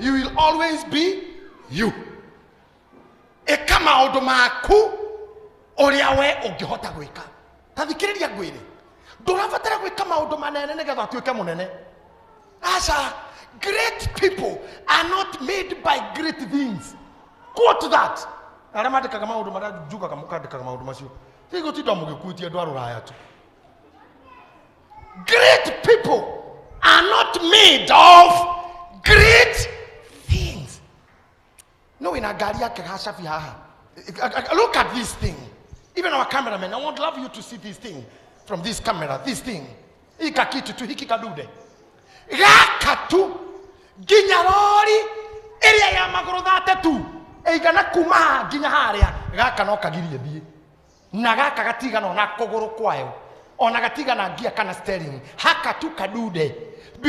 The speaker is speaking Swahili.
You will always be you. Eka maundu maku uria we ungihota gwika. Tathikiriria ngwire. Ndurabatara gwika maundu manene nigetha tuike munene. Asa, great people are not made by great things. Quote that. Aramandikaga maundu maria njugaga mukandikaga maundu macio. Tigo tindo mugikuitie andu aruraya tu. Great people are not made of great things. No, in a gari yake hashafi haha. Look at this thing. Even our cameraman, I would love you to see this thing from this camera. This thing. Ika kitu tu hiki kadude. Gaka tu ginya lori area ya maguru thate tu. Eigana kuma ginya haria gaka no kagirie thie. Na gaka gatiga no na kuguru kwayo. Ona gatiga na gia kana steering. Haka tu kadude.